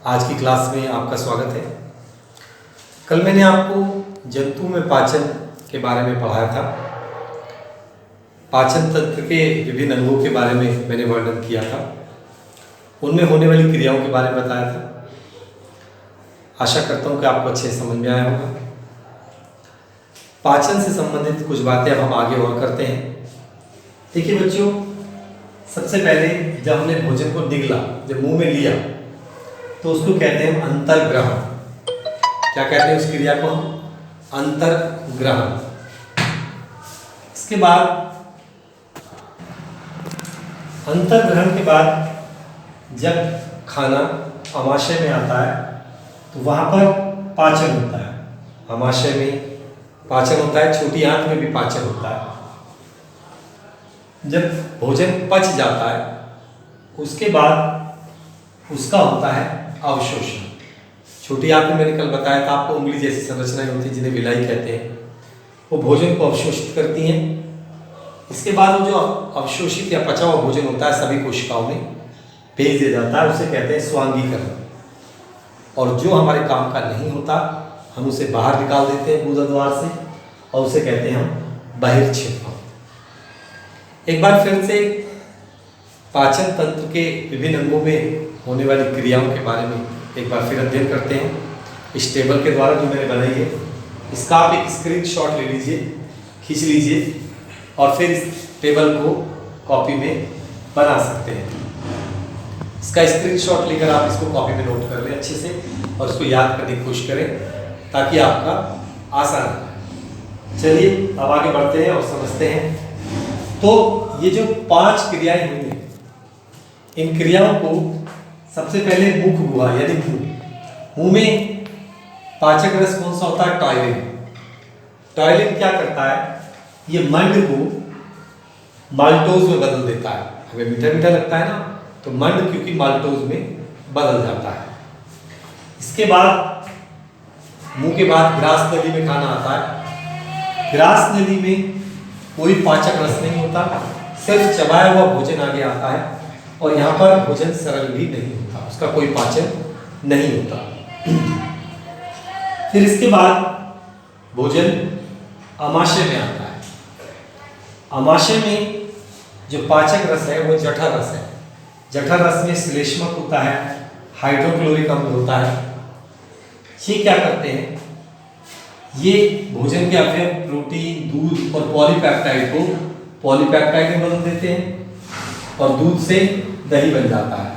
आज की क्लास में आपका स्वागत है। कल मैंने आपको जंतु में पाचन के बारे में पढ़ाया था। पाचन तंत्र के विभिन्न अंगों के बारे में मैंने वर्णन किया था, उनमें होने वाली क्रियाओं के बारे में बताया था। आशा करता हूँ कि आपको अच्छे से समझ में आया होगा। पाचन से संबंधित कुछ बातें अब हम आगे और करते हैं। देखिए बच्चों, सबसे पहले जब हमने भोजन को निगला, जब मुंह में लिया, तो उसको कहते हैं अंतर्ग्रहण। क्या कहते हैं उस क्रिया को? अंतर्ग्रहण। इसके बाद अंतर्ग्रहण के बाद जब खाना आमाशय में आता है तो वहाँ पर पाचन होता है। आमाशय में पाचन होता है, छोटी आंत में भी पाचन होता है। जब भोजन पच जाता है उसके बाद उसका होता है अवशोषण। छोटी आंत में मैंने कल बताया था आपको, उंगली जैसी संरचनाएं होती हैं जिन्हें विलाई कहते हैं, वो भोजन को अवशोषित करती हैं। इसके बाद वो जो अवशोषित या पचा हुआ भोजन होता है सभी कोशिकाओं में भेज दिया जाता है, उसे कहते हैं स्वांगीकरण। और जो हमारे काम का नहीं होता हम उसे बाहर निकाल देते हैं गुदा द्वार से, और उसे कहते हैं हम बहिर्क्षेपण। एक बार फिर से पाचन तंत्र के विभिन्न अंगों में होने वाली क्रियाओं के बारे में एक बार फिर अध्ययन करते हैं। इस टेबल के द्वारा जो मैंने बनाई है, इसका आप एक स्क्रीनशॉट ले लीजिए, खींच लीजिए, और फिर इस टेबल को कॉपी में बना सकते हैं। इसका स्क्रीनशॉट लेकर आप इसको कॉपी में नोट कर लें अच्छे से, और इसको याद करने की कोशिश करें ताकि आपका आसान हो। चलिए अब आगे बढ़ते हैं और समझते हैं। तो ये जो 5 क्रियाएं हुई हैं, इन क्रियाओं को सबसे पहले मुख गुहा यानी मुंह में पाचक रस कौन सा होता है? टॉयलिन। टॉयलिन क्या करता है? ये मंड को माल्टोज में बदल देता है। हमें मीठा मीठा लगता है ना, तो मंड क्योंकि माल्टोज में बदल जाता है। इसके बाद मुंह के बाद ग्रास नली में खाना आता है। ग्रास नली में कोई पाचक रस नहीं होता, सिर्फ चबाया हुआ भोजन आगे आता है, और यहाँ पर भोजन सरल भी नहीं होता, उसका कोई पाचन नहीं होता। फिर इसके बाद भोजन आमाशय में आता है। आमाशय में जो पाचक रस है वो जठर रस है। जठर रस में श्लेष्मक होता है, हाइड्रोक्लोरिक अम्ल होता है। ये क्या करते हैं? ये भोजन के अवयव प्रोटीन, दूध और पॉलीपेप्टाइड को पॉलीपेप्टाइड में बदल देते हैं, और दूध से दही बन जाता है।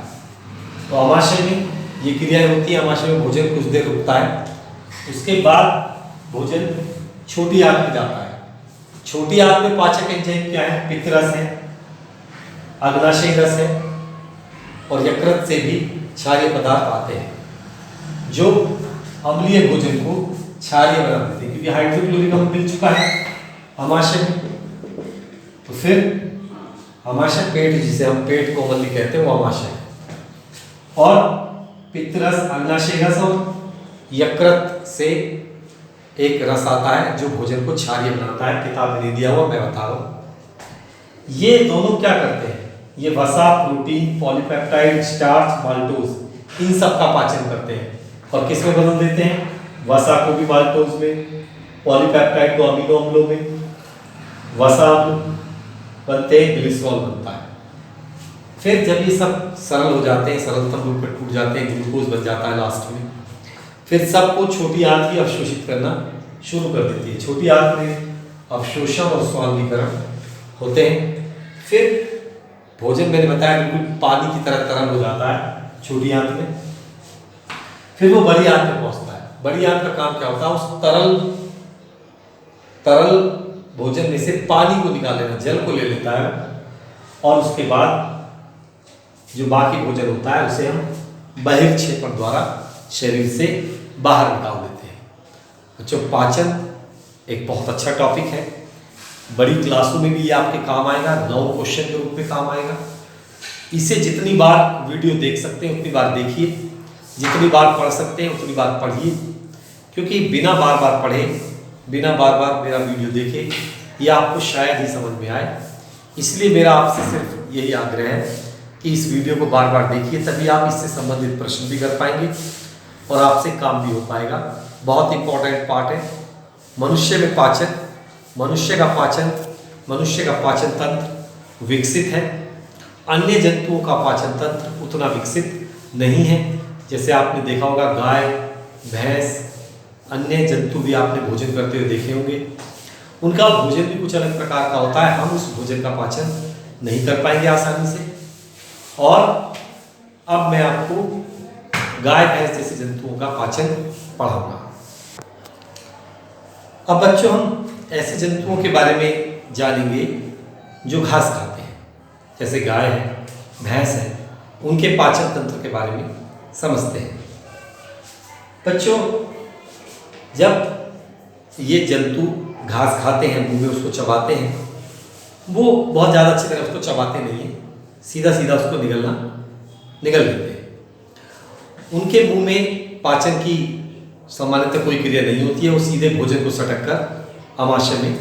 तो आमाशय में ये क्रियाएं होती है। आमाशय में भोजन कुछ देर रुकता है, उसके बाद भोजन छोटी आंत में जाता है। छोटी आंत में पाचक एंजाइम क्या है? पित्त रस है, अग्नाशयी रस है, और यकृत से भी क्षारीय पदार्थ आते हैं जो अम्लीय भोजन को क्षारीय बना देते हैं, क्योंकि हाइड्रोक्लोरिक अम्ल मिल चुका है आमाशय में। तो फिर आमाशय पेट, जिसे हम पेट कोमली कहते हैं, वो आमाशय है। और पित्तरस, अग्नाशयी रस और यकृत से एक रस आता है जो भोजन को क्षारीय बनाता है। किताब में नहीं दिया हुआ, मैं बता रहा हूँ। ये दोनों क्या करते हैं? ये वसा, प्रोटीन, पॉलीपेप्टाइड, स्टार्च, माल्टोज, इन सब का पाचन करते हैं। और किस में बदल देते हैं? वसा को भी माल्टोज में, पॉलीपेप्टाइड को अमीनो अम्लों में, वसा बनते हैं, ग्लिसरॉल बनता है। फिर जब ये सब सरल हो जाते हैं, सरलतम रूप में टूट जाते हैं, ग्लूकोज बन जाता है लास्ट में, फिर सबको छोटी आंत ही अवशोषित करना शुरू कर देती है। छोटी आंत में अवशोषण और स्वांगीकरण होते हैं। फिर भोजन मैंने बताया बिल्कुल पानी की तरह तरल हो जाता है छोटी आंत में। फिर वो बड़ी आंत में पहुंचता है। बड़ी आंत का काम क्या होता है? उस तरल भोजन में से पानी को निकाल लेना, जल को ले लेता है, और उसके बाद जो बाकी भोजन होता है उसे हम बहिर्क्षेपण द्वारा शरीर से बाहर निकाल देते हैं। बच्चों, पाचन एक बहुत अच्छा टॉपिक है। बड़ी क्लासों में भी ये आपके काम आएगा, 9 क्वेश्चन के रूप में काम आएगा। इसे जितनी बार वीडियो देख सकते हैं उतनी बार देखिए, जितनी बार पढ़ सकते हैं उतनी बार पढ़िए, क्योंकि बिना बार बार पढ़े, बिना बार बार मेरा वीडियो देखे, ये आपको शायद ही समझ में आए। इसलिए मेरा आपसे सिर्फ यही आग्रह है कि इस वीडियो को बार बार देखिए, तभी आप इससे संबंधित प्रश्न भी कर पाएंगे और आपसे काम भी हो पाएगा। बहुत इंपॉर्टेंट पार्ट है। मनुष्य में पाचन, मनुष्य का पाचन तंत्र विकसित है। अन्य जंतुओं का पाचन तंत्र उतना विकसित नहीं है। जैसे आपने देखा होगा गाय, भैंस, अन्य जंतु भी आपने भोजन करते हुए देखे होंगे, उनका भोजन भी कुछ अलग प्रकार का होता है। हम उस भोजन का पाचन नहीं कर पाएंगे आसानी से। और अब मैं आपको गाय, भैंस जैसे जंतुओं का पाचन पढ़ाऊंगा। अब बच्चों हम ऐसे जंतुओं के बारे में जानेंगे जो घास खाते हैं, जैसे गाय है, भैंस है, उनके पाचन तंत्र के बारे में समझते हैं। बच्चों, जब ये जंतु घास खाते हैं, मुंह में उसको चबाते हैं, वो बहुत ज़्यादा अच्छी तरह उसको चबाते नहीं हैं, सीधा सीधा उसको निगल लेते हैं। उनके मुंह में पाचन की सामान्यतः कोई क्रिया नहीं होती है। वो सीधे भोजन को सटक कर अमाशय में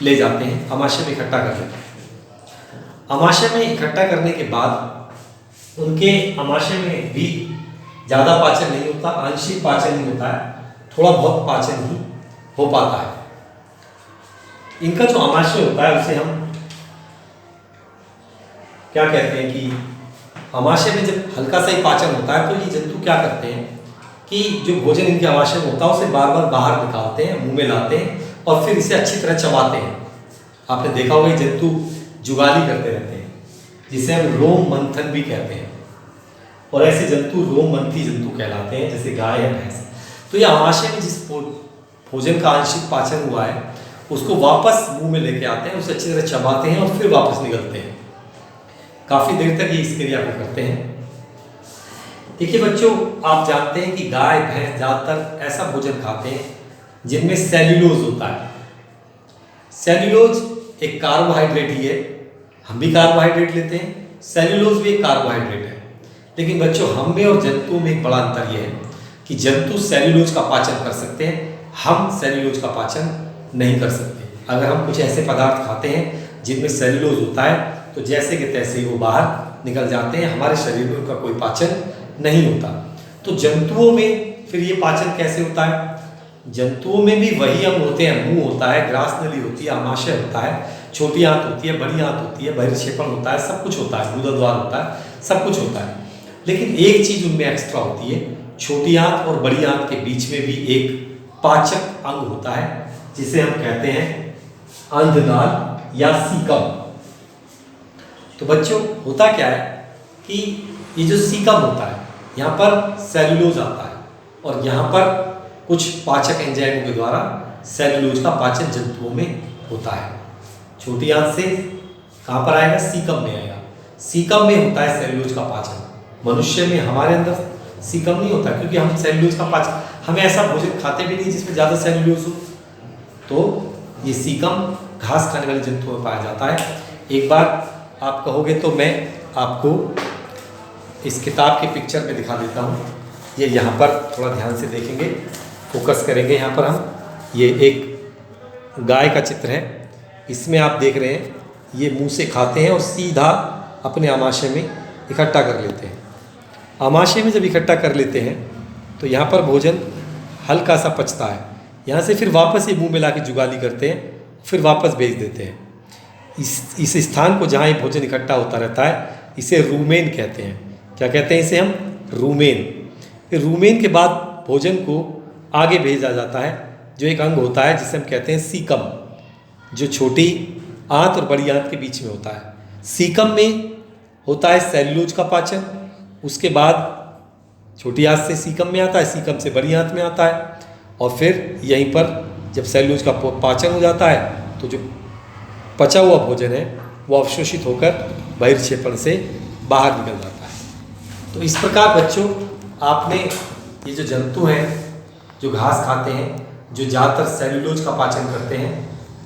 ले जाते हैं, अमाशय में इकट्ठा कर लेते हैं। अमाशय में इकट्ठा करने के बाद उनके अमाशय में भी ज़्यादा पाचन नहीं होता, आंशिक पाचन ही होता है, थोड़ा बहुत पाचन ही हो पाता है। इनका जो अमाशय होता है उसे हम क्या कहते हैं कि अमाशय में जब हल्का सा ही पाचन होता है तो ये जंतु क्या करते हैं कि जो भोजन इनके अमाशय में होता है उसे बार बार बाहर निकालते हैं, मुंह में लाते हैं और फिर इसे अच्छी तरह चबाते हैं। आपने देखा होगा ये जंतु जुगाली करते रहते हैं, जिसे हम रोम मंथन भी कहते हैं। और ऐसे जंतु रोममंथी जंतु कहलाते हैं, जैसे गाय या भैंस। तो ये अमाशय में जिस भोजन का आंशिक पाचन हुआ है उसको वापस मुंह में लेके आते हैं, उसे अच्छी तरह चबाते हैं और फिर वापस निकलते हैं। काफ़ी देर तक ये इस क्रिया को करते हैं। देखिए बच्चों, आप जानते हैं कि गाय, भैंस ज़्यादातर ऐसा भोजन खाते हैं जिनमें सेल्यूलोज होता है। सेल्यूलोज एक कार्बोहाइड्रेट ही है, हम भी कार्बोहाइड्रेट लेते हैं, सेल्यूलोज भी एक कार्बोहाइड्रेट है। लेकिन बच्चों, हम में और जंतुओं में एक बड़ा अंतर यह है कि जंतु सेल्यूलोज का पाचन कर सकते हैं, हम सेल्यूलोज का पाचन नहीं कर सकते। अगर हम कुछ ऐसे पदार्थ खाते हैं जिनमें सेल्यूलोज होता है तो जैसे कि तैसे ही वो बाहर निकल जाते हैं, हमारे शरीर में उनका कोई पाचन नहीं होता। तो जंतुओं में फिर ये पाचन कैसे होता है? जंतुओं में भी वही अंग होते हैं, मुंह होता है, ग्रास नली होती है, अमाशय होता है, छोटी आंत होती है, बड़ी आंत होती है, बहिर्क्षेपण होता है, सब कुछ होता है, गुदाद्वार होता है, सब कुछ होता है। लेकिन एक चीज़ उनमें एक्स्ट्रा होती है, छोटी आंत और बड़ी आंत के बीच में भी एक पाचक अंग होता है जिसे हम कहते हैं अंधनाल या सीकम। तो बच्चों, होता क्या है कि ये जो सीकम होता है, यहाँ पर सेल्यूलोज आता है और यहाँ पर कुछ पाचक एंजाइमों के द्वारा सेल्यूलोज का पाचन जंतुओं में होता है। छोटी आंत से कहाँ पर आएगा? सीकम में आएगा। सीकम में होता है सेल्यूलोज का पाचन। मनुष्य में, हमारे अंदर सीकम नहीं होता, क्योंकि हम सेल्यूलोज का पाचन, हमें ऐसा भोजन खाते भी नहीं जिसमें ज़्यादा सेल्यूलोज हो। तो ये सीकम घास खाने वाले जंतुओं में पाया जाता है। एक बार आप कहोगे तो मैं आपको इस किताब के पिक्चर में दिखा देता हूँ। ये यहाँ पर थोड़ा ध्यान से देखेंगे, फोकस करेंगे। यहाँ पर हम ये एक गाय का चित्र है, इसमें आप देख रहे हैं ये मुंह से खाते हैं और सीधा अपने अमाशय में इकट्ठा कर लेते हैं। अमाशय में जब इकट्ठा कर लेते हैं तो यहाँ पर भोजन हल्का सा पचता है, यहाँ से फिर वापस ये मुंह में ला के जुगाली करते हैं, फिर वापस भेज देते हैं। इस स्थान को जहाँ ये भोजन इकट्ठा होता रहता है इसे रूमेन कहते हैं। क्या कहते हैं इसे हम? रूमेन। फिर रूमेन के बाद भोजन को आगे भेजा जाता है, जो एक अंग होता है जिसे हम कहते हैं सीकम, जो छोटी आंत और बड़ी आंत के बीच में होता है। सीकम में होता है सेल्यूलोज का पाचन, उसके बाद छोटी आंत से सीकम में आता है, सीकम से बड़ी आंत में आता है, और फिर यहीं पर जब सेल्यूलोज का पाचन हो जाता है तो जो पचा हुआ भोजन है वो अवशोषित होकर बहिर्क्षेपण से बाहर निकल जाता है। तो इस प्रकार बच्चों, आपने ये जो जंतु हैं जो घास खाते हैं, जो ज़्यादातर सेल्यूलोज का पाचन करते हैं,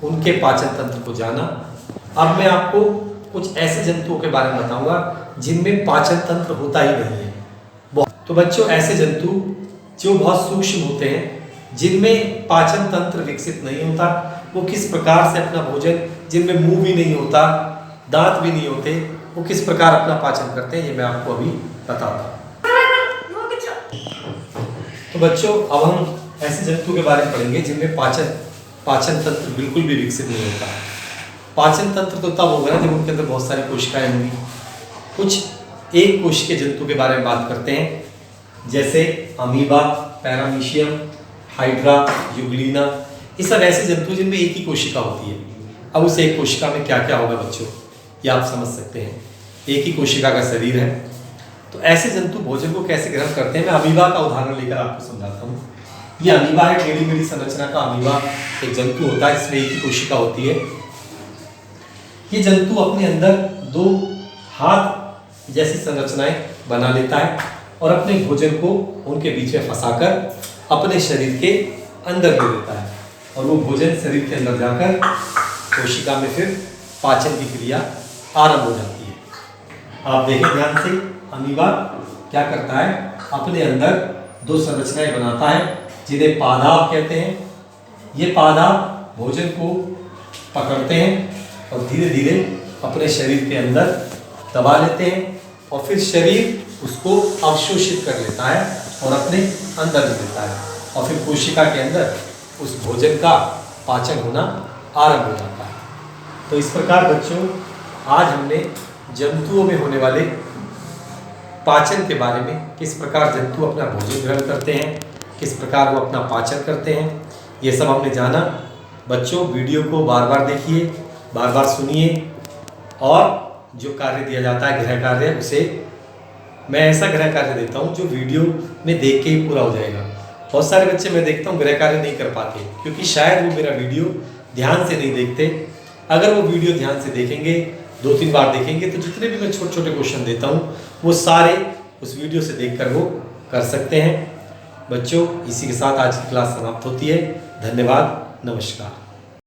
उनके पाचन तंत्र को जाना। अब मैं आपको कुछ ऐसे जंतुओं के बारे में बताऊंगा जिनमें पाचन तंत्र होता ही नहीं है। तो बच्चों, ऐसे जंतु जो बहुत सूक्ष्म होते हैं, जिनमें पाचन तंत्र विकसित नहीं होता, वो किस प्रकार से अपना भोजन, जिनमें मुंह भी नहीं होता, दांत भी नहीं होते, वो किस प्रकार अपना पाचन करते हैं ये मैं आपको अभी बताता हूँ। तो बच्चों अब हम ऐसे जंतु के बारे में पढ़ेंगे जिनमें पाचन तंत्र बिल्कुल भी विकसित नहीं होता। पाचन तंत्र तो तब होगा ना जब उनके अंदर बहुत सारी कोशिकाएं होंगी। कुछ एक कोशिकीय जंतु के बारे में बात करते हैं, जैसे अमीबा, पैरामीशियम, हाइड्रा, यूग्लिना। ये सब ऐसे जंतु जिनमें एक ही कोशिका होती है। अब उस एक कोशिका में क्या क्या होगा बच्चों, ये आप समझ सकते हैं। एक ही कोशिका का शरीर है, तो ऐसे जंतु भोजन को कैसे ग्रहण करते हैं मैं अमीबा का उदाहरण लेकर आपको समझाता हूँ। ये अमीबा है, टेढ़ी मेढ़ी संरचना का अमीबा एक जंतु होता है, इसमें एक ही कोशिका होती है। ये जंतु अपने अंदर दो हाथ जैसी संरचनाएं बना लेता है और अपने भोजन को उनके बीच में फंसाकर अपने शरीर के अंदर ले लेता है और वो भोजन शरीर के अंदर जाकर कोशिका में फिर पाचन की क्रिया आरंभ हो जाती है। आप देखें ध्यान से, अमीबा क्या करता है, अपने अंदर दो संरचनाएं बनाता है जिन्हें पादाप कहते हैं। ये पादाप भोजन को पकड़ते हैं और धीरे धीरे अपने शरीर के अंदर दबा लेते हैं और फिर शरीर उसको अवशोषित कर लेता है और अपने अंदर ले लेता है और फिर कोशिका के अंदर उस भोजन का पाचन होना आरंभ हो जाता है। तो इस प्रकार बच्चों आज हमने जंतुओं में होने वाले पाचन के बारे में, किस प्रकार जंतु अपना भोजन ग्रहण करते हैं, किस प्रकार वो अपना पाचन करते हैं, ये सब हमने जाना। बच्चों वीडियो को बार बार देखिए, बार बार सुनिए और जो कार्य दिया जाता है गृह कार्य, उसे मैं ऐसा गृह कार्य देता हूँ जो वीडियो में देख के ही पूरा हो जाएगा। बहुत सारे बच्चे मैं देखता हूँ गृह कार्य नहीं कर पाते क्योंकि शायद वो मेरा वीडियो ध्यान से नहीं देखते। अगर वो वीडियो ध्यान से देखेंगे, 2-3 बार देखेंगे, तो जितने भी मैं छोटे छोटे क्वेश्चन देता हूँ वो सारे उस वीडियो से देखकर वो कर सकते हैं। बच्चों इसी के साथ आज की क्लास समाप्त होती है। धन्यवाद, नमस्कार।